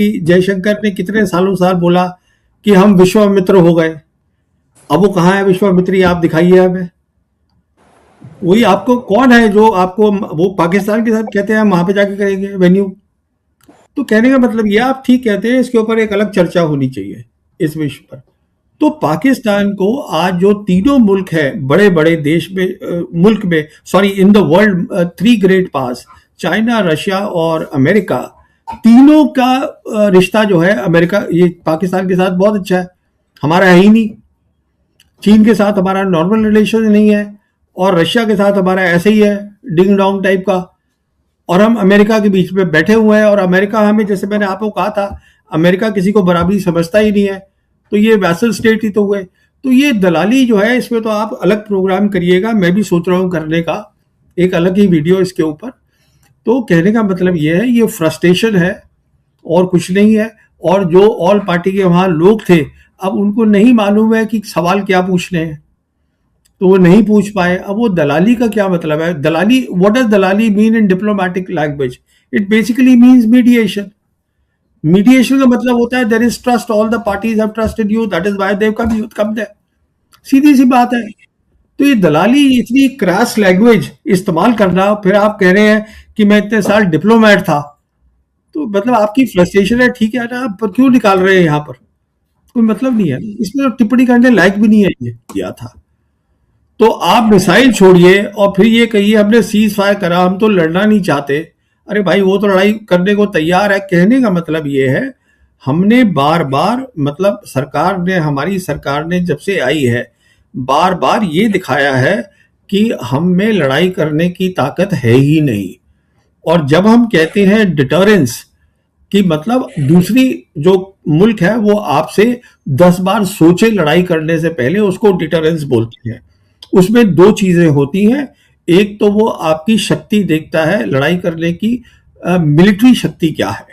कि जयशंकर ने कितने सालों साल बोला कि हम विश्वामित्र हो गए। अब वो कहाँ है विश्वामित्र, ये आप दिखाइए हमें। वही आपको कौन है जो आपको वो पाकिस्तान के साथ कहते हैं हम वहां पे जाके करेंगे वेन्यू। तो कहने का मतलब ये आप ठीक कहते हैं, इसके ऊपर एक अलग चर्चा होनी चाहिए इस विषय पर। तो पाकिस्तान को आज जो तीनों मुल्क है बड़े बड़े देश में मुल्क में sorry in the world, three great pass, China, Russia और अमेरिका, तीनों का रिश्ता जो है अमेरिका ये पाकिस्तान के साथ बहुत अच्छा है। हमारा है ही नहीं। चीन के साथ हमारा नॉर्मल रिलेशन नहीं है और रशिया के साथ हमारा ऐसे ही है डिंग डोंग टाइप का। और हम अमेरिका के बीच में बैठे हुए हैं और अमेरिका हमें, जैसे मैंने आपको कहा था, अमेरिका किसी को बराबरी समझता ही नहीं है। तो ये वैसल स्टेट ही तो हुए। तो ये दलाली जो है इसमें तो आप अलग प्रोग्राम करिएगा, मैं भी सोच रहा हूँ करने का एक अलग ही वीडियो इसके ऊपर। तो कहने का मतलब ये है, ये फ्रस्ट्रेशन है और कुछ नहीं है। और जो ऑल पार्टी के वहां लोग थे, अब उनको नहीं मालूम है कि सवाल क्या पूछने हैं, तो वो नहीं पूछ पाए। अब वो दलाली का क्या मतलब है? दलाली, व्हाट डज दलाली mean in diplomatic language? It basically means mediation. Mediation का मतलब होता है there is trust, all the parties have trust in you, that is why they have come there. सीधी सी बात है। तो ये दलाली, इतनी क्रैश लैंग्वेज इस्तेमाल करना, फिर आप कह रहे हैं कि मैं इतने साल डिप्लोमेट था, तो मतलब आपकी फ्रस्ट्रेशन है, ठीक है ना, आप पर क्यों निकाल रहे हैं यहाँ पर? कोई मतलब नहीं है इसमें, तो टिप्पणी करने लायक भी नहीं है ये किया था। तो आप मिसाइल छोड़िए और फिर ये कहिए हमने सीज फायर करा, हम तो लड़ना नहीं चाहते। अरे भाई वो तो लड़ाई करने को तैयार है। कहने का मतलब ये है, हमने बार बार, मतलब सरकार ने, हमारी सरकार ने जब से आई है, बार बार ये दिखाया है कि हम में लड़ाई करने की ताकत है ही नहीं। और जब हम कहते हैं डिटरेंस, कि मतलब दूसरी जो मुल्क है वो आपसे 10 बार सोचे लड़ाई करने से पहले, उसको डिटरेंस बोलते हैं। उसमें दो चीजें होती हैं, एक तो वो आपकी शक्ति देखता है लड़ाई करने की, मिलिट्री शक्ति क्या है,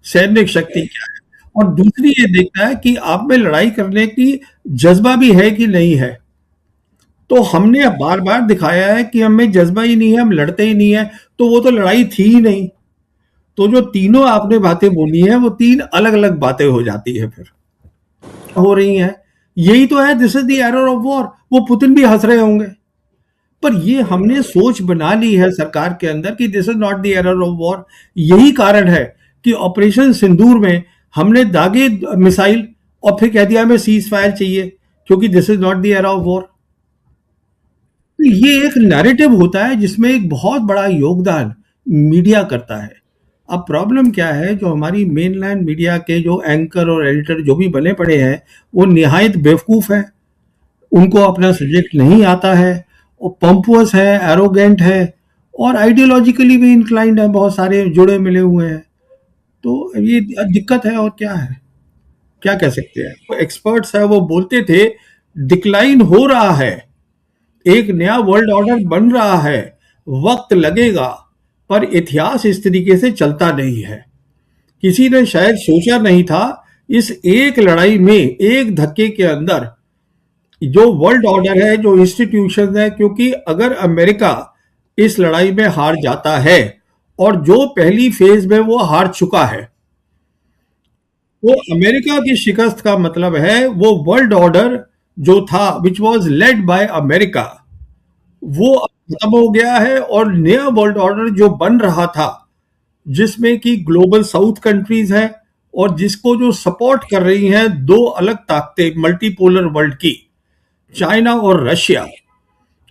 सैनिक शक्ति क्या है, और दूसरी ये देखता है कि आप में लड़ाई करने की जज्बा भी है कि नहीं है। तो हमने बार बार दिखाया है कि हमें जज्बा ही नहीं है, हम लड़ते ही नहीं है, तो वो तो लड़ाई थी ही नहीं। तो जो तीनों आपने बातें बोली हैं वो तीन अलग अलग बातें हो जाती है, फिर हो रही हैं। यही तो है, this is the error of war. वो पुतिन भी हंस रहे होंगे, पर ये हमने सोच बना ली है सरकार के अंदर कि this is not the error of war. यही कारण है कि ऑपरेशन सिंदूर में हमने दागे मिसाइल और फिर कह दिया हमें सीज फायर चाहिए, क्योंकि this is not the error of war. तो ये एक नैरेटिव होता है जिसमें एक बहुत बड़ा योगदान मीडिया करता है। अब प्रॉब्लम क्या है, जो हमारी मेनलैंड मीडिया के जो एंकर और एडिटर जो भी बने पड़े हैं, वो निहायत बेवकूफ़ है। उनको अपना सब्जेक्ट नहीं आता है, और पंपुअस है, एरोगेंट है, और आइडियोलॉजिकली भी इंक्लाइंड है, बहुत सारे जुड़े मिले हुए हैं। तो ये दिक्कत है, और क्या है, क्या कह सकते हैं। वो एक्सपर्ट्स है, वो बोलते थे डिक्लाइन हो रहा है, एक नया वर्ल्ड ऑर्डर बन रहा है, वक्त लगेगा, पर इतिहास इस तरीके से चलता नहीं है। किसी ने शायद सोचा नहीं था इस एक लड़ाई में, एक धक्के के अंदर जो वर्ल्ड ऑर्डर है, जो इंस्टीट्यूशन है, क्योंकि अगर अमेरिका इस लड़ाई में हार जाता है, और जो पहली फेज में वो हार चुका है, वो अमेरिका की शिकस्त का मतलब है वो वर्ल्ड ऑर्डर जो था which was led by America, वो अब खत्म हो गया है। और नया वर्ल्ड ऑर्डर जो बन रहा था, जिसमें कि ग्लोबल साउथ कंट्रीज हैं, और जिसको जो सपोर्ट कर रही हैं दो अलग ताकतें मल्टीपोलर वर्ल्ड की, चाइना और रशिया,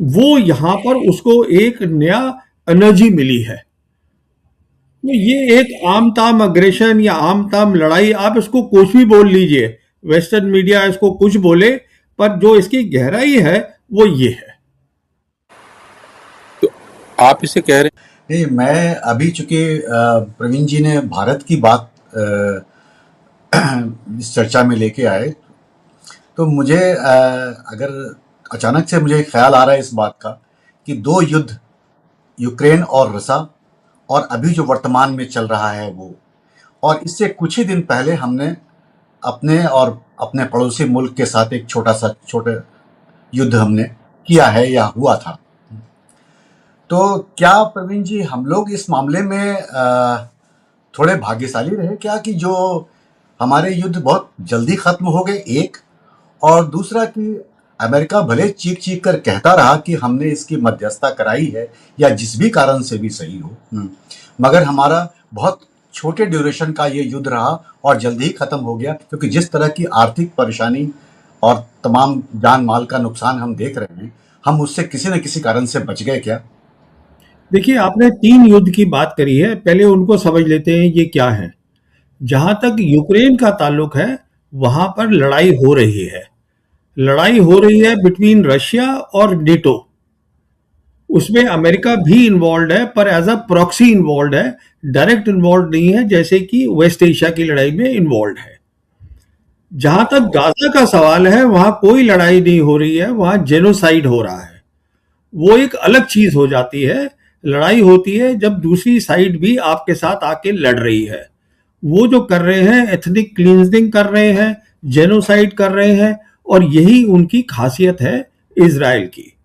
वो यहां पर उसको एक नया एनर्जी मिली है। तो ये एक आम ताम अग्रेशन या आम ताम लड़ाई, आप इसको कुछ भी बोल लीजिए, वेस्टर्न मीडिया इसको कुछ बोले, पर जो इसकी गहराई है वो ये है। तो आप इसे कह रहे नहीं, मैं अभी चूंकि प्रवीण जी ने भारत की बात इस चर्चा में लेके आए, तो मुझे अगर अचानक से मुझे ख्याल आ रहा है इस बात का कि दो युद्ध, यूक्रेन और रसा, और अभी जो वर्तमान में चल रहा है वो, और इससे कुछ ही दिन पहले हमने अपने और अपने पड़ोसी मुल्क के साथ एक छोटा युद्ध हमने किया है या हुआ था। तो क्या प्रवीण जी, हम लोग इस मामले में थोड़े भाग्यशाली रहे क्या कि जो हमारे युद्ध बहुत जल्दी खत्म हो गए, एक, और दूसरा कि अमेरिका भले चीख चीख कर कहता रहा कि हमने इसकी मध्यस्थता कराई है या जिस भी कारण से भी सही हो, मगर हमारा बहुत छोटे ड्यूरेशन का ये युद्ध रहा और जल्दी ही खत्म हो गया, क्योंकि जिस तरह की आर्थिक परेशानी और तमाम जान माल का नुकसान हम देख रहे हैं, हम उससे किसी न किसी कारण से बच गए क्या? देखिए, आपने 3 युद्ध की बात करी है, पहले उनको समझ लेते हैं ये क्या है। जहां तक यूक्रेन का ताल्लुक है, वहां पर लड़ाई हो रही है। लड़ाई हो रही है बिटवीन रशिया और नेटो। उसमें अमेरिका भी इन्वॉल्व है, पर एज अ प्रॉक्सी इन्वॉल्व है, डायरेक्ट इन्वॉल्व नहीं है, जैसे कि वेस्ट एशिया की लड़ाई में इन्वॉल्व है। जहां तक गाजा का सवाल है, वहां कोई लड़ाई नहीं हो रही है, वहां जेनोसाइड हो रहा है। वो एक अलग चीज हो जाती है। लड़ाई होती है जब दूसरी साइड भी आपके साथ आके लड़ रही है। वो जो कर रहे हैं, एथनिक क्लींजिंग कर रहे हैं, जेनोसाइड कर रहे हैं, और यही उनकी खासियत है इजराइल की।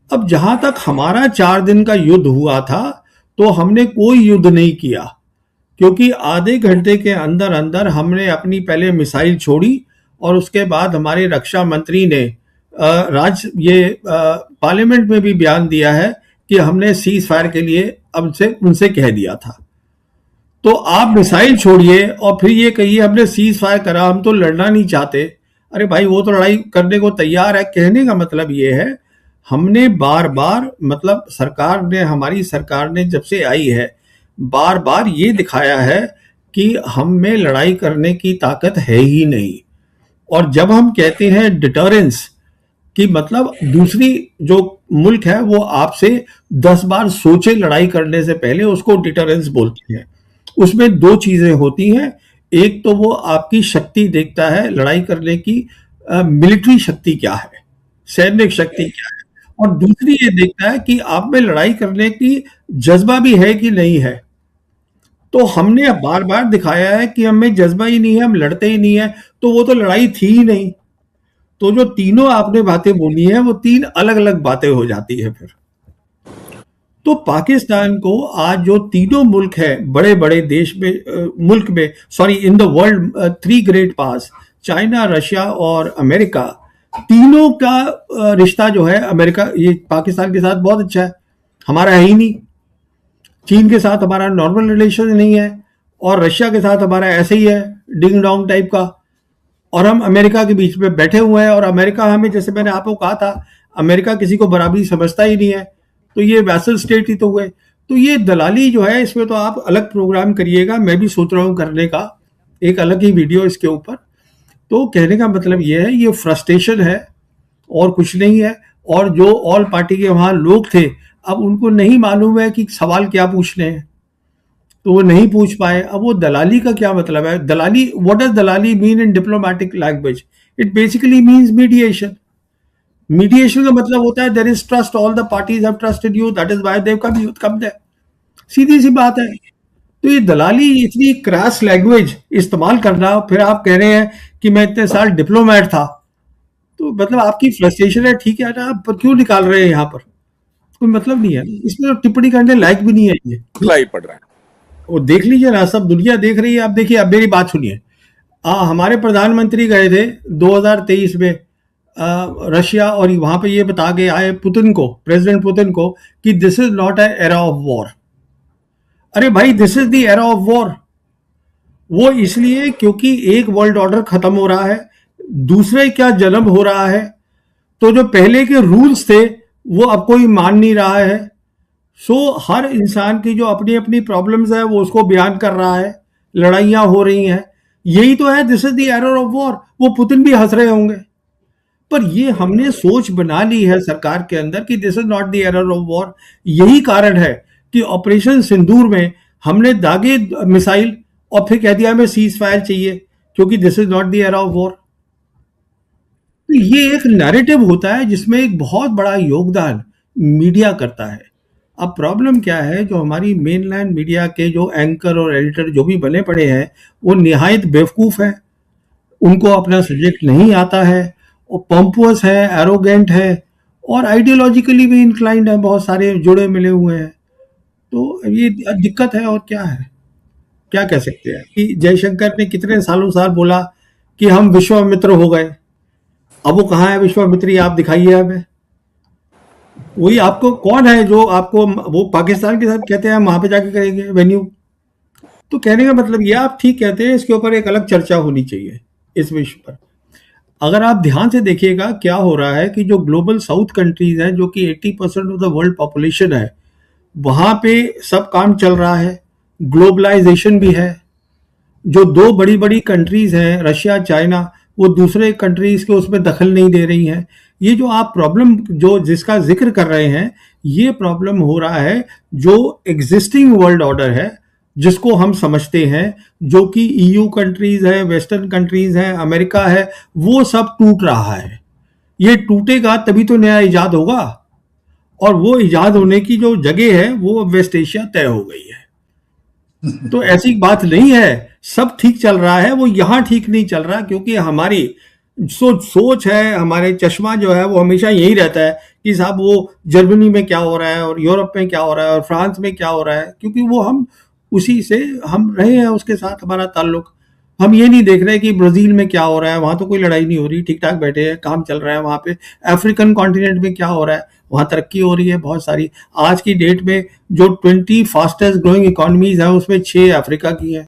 अब जहां तक हमारा 4 दिन का युद्ध हुआ था, तो हमने कोई युद्ध नहीं किया, क्योंकि आधे घंटे के अंदर अंदर हमने अपनी पहले मिसाइल छोड़ी, और उसके बाद हमारे रक्षा मंत्री ने पार्लियामेंट में भी बयान दिया है कि हमने सीज फायर के लिए अब से उनसे कह दिया था। तो आप मिसाइल छोड़िए और फिर ये कहिए हमने सीज फायर करा, हम तो लड़ना नहीं चाहते। अरे भाई, वो तो लड़ाई करने को तैयार है। कहने का मतलब ये है, हमने बार बार, मतलब हमारी सरकार ने जब से आई है, बार बार ये दिखाया है कि हम में लड़ाई करने की ताकत है ही नहीं। और जब हम कहते हैं डिटरेंस, कि मतलब दूसरी जो मुल्क है वो आपसे 10 बार सोचे लड़ाई करने से पहले, उसको डिटरेंस बोलते हैं। उसमें 2 चीजें होती हैं। एक तो वो आपकी शक्ति देखता है लड़ाई करने की, मिलिट्री शक्ति क्या है, सैनिक शक्ति क्या है, और दूसरी ये देखता है कि आप में लड़ाई करने की जज्बा भी है कि नहीं है। तो हमने बार बार दिखाया है कि हमें जज्बा ही नहीं है, हम लड़ते ही नहीं है, तो वो तो लड़ाई थी ही नहीं। तो जो तीनों आपने बातें बोली हैं, वो 3 अलग अलग बातें हो जाती है फिर। तो पाकिस्तान को आज जो तीनों मुल्क है, बड़े बड़े देश में, मुल्क में, sorry, in the world, 3 great pass, China, Russia और अमेरिका, तीनों का रिश्ता जो है अमेरिका, ये पाकिस्तान के साथ बहुत अच्छा है। हमारा है ही नहीं। चीन के साथ हमारा नॉर्मल रिलेशन नहीं है, और रशिया के साथ हमारा ऐसे ही है, डिंग डोंग टाइप का। और हम अमेरिका के बीच में बैठे हुए हैं, और अमेरिका हमें, जैसे मैंने आपको कहा था, अमेरिका किसी को बराबरी समझता ही नहीं है। तो ये वैसल स्टेट ही तो हुए। तो ये दलाली जो है, इसमें तो आप अलग प्रोग्राम करिएगा, मैं भी सोच रहा हूँ करने का एक अलग ही वीडियो इसके ऊपर। तो कहने का मतलब ये है, ये फ्रस्ट्रेशन है और कुछ नहीं है। और जो ऑल पार्टी के वहां लोग थे, अब उनको नहीं मालूम है कि सवाल क्या पूछने हैं, तो वो नहीं पूछ पाए। अब वो दलाली का क्या मतलब है? दलाली, व्हाट डज दलाली mean in diplomatic language? It basically means mediation. Mediation का मतलब होता है there is trust, all the parties have trust in you, that is why they have come there. सीधी सी बात है। तो ये दलाली, इतनी क्रैश लैंग्वेज इस्तेमाल करना, फिर आप कह रहे हैं कि मैं इतने साल डिप्लोमेट था, तो मतलब आपकी फ्रस्ट्रेशन है, ठीक है ना, आप क्यों निकाल रहे हैं यहाँ पर? कोई मतलब नहीं है इसमें, तो टिप्पणी करने लायक भी नहीं है ये। लाई पड़ रहा है। वो देख लीजिए ना, सब दुनिया देख रही है। आप देखिए, अब मेरी बात सुनिए। हमारे प्रधानमंत्री गए थे 2023 में रशिया, और वहां पे ये बता के आए पुतिन को, प्रेसिडेंट पुतिन को, कि this is not a era of war. अरे भाई, this is the era of war. वो इसलिए क्योंकि एक वर्ल्ड ऑर्डर खत्म हो रहा है, दूसरे का जन्म हो रहा है। तो जो पहले के रूल्स थे वो अब कोई मान नहीं रहा है। सो हर इंसान की जो अपनी अपनी प्रॉब्लम्स है, वो उसको बयान कर रहा है, लड़ाइयां हो रही हैं। यही तो है, this is the era of war. वो पुतिन भी हंस रहे होंगे, पर ये हमने सोच बना ली है सरकार के अंदर कि this is not the era of war. यही कारण है कि ऑपरेशन सिंदूर में हमने दागे मिसाइल, और फिर कह दिया हमें सीज फायर चाहिए, क्योंकि this is not the era of war. तो ये एक नैरेटिव होता है जिसमें एक बहुत बड़ा योगदान मीडिया करता है। अब प्रॉब्लम क्या है, जो हमारी मेनलैंड मीडिया के जो एंकर और एडिटर जो भी बने पड़े हैं, वो निहायत बेवकूफ़ हैं। उनको अपना सब्जेक्ट नहीं आता है, और पॉम्पस है, एरोगेंट है, और आइडियोलॉजिकली भी इंक्लाइंड है, बहुत सारे जुड़े मिले हुए हैं। तो ये दिक्कत है, और क्या है। क्या कह सकते हैं कि जयशंकर ने कितने सालों साल बोला कि हम विश्वामित्र हो गए। अब वो कहाँ है विश्वामित्री, आप दिखाइए हमें। वही आपको कौन है जो आपको वो पाकिस्तान के साथ कहते हैं हम वहां पे जाके करेंगे वेन्यू। तो कहने का मतलब ये आप ठीक कहते हैं, इसके ऊपर एक अलग चर्चा होनी चाहिए इस विषय पर। अगर आप ध्यान से देखिएगा क्या हो रहा है कि जो ग्लोबल साउथ कंट्रीज हैं जो कि 80% ऑफ द वर्ल्ड पॉपुलेशन है, वहां पे सब काम चल रहा है, ग्लोबलाइजेशन भी है। जो दो बड़ी बड़ी कंट्रीज हैं रशिया चाइना, वो दूसरे कंट्रीज के उसमें दखल नहीं दे रही हैं। ये जो आप प्रॉब्लम जो जिसका जिक्र कर रहे हैं, ये प्रॉब्लम हो रहा है जो एग्जिस्टिंग वर्ल्ड ऑर्डर है, जिसको हम समझते हैं, जो कि ईयू कंट्रीज है, वेस्टर्न कंट्रीज हैं, अमेरिका है, वो सब टूट रहा है। ये टूटेगा तभी तो नया इजाद होगा, और वो इजाद होने की जो जगह है वो वेस्ट एशिया तय हो गई है। तो ऐसी बात नहीं है, सब ठीक चल रहा है, वो यहां ठीक नहीं चल रहा, क्योंकि हमारी सोच है, हमारे चश्मा जो है वो हमेशा यही रहता है कि साहब वो जर्मनी में क्या हो रहा है और यूरोप में क्या हो रहा है और फ्रांस में क्या हो रहा है, क्योंकि वो हम उसी से हम रहे हैं, उसके साथ हमारा ताल्लुक। हम ये नहीं देख रहे कि ब्राजील में क्या हो रहा है, वहां तो कोई लड़ाई नहीं हो रही, ठीक ठाक बैठे हैं, काम चल रहा है। वहां पे अफ्रीकन कॉन्टिनेंट में क्या हो रहा है, वहां तरक्की हो रही है बहुत सारी। आज की डेट में जो 20 फास्टेस्ट ग्रोइंग इकोनॉमीज हैं उसमें 6 अफ्रीका की हैं।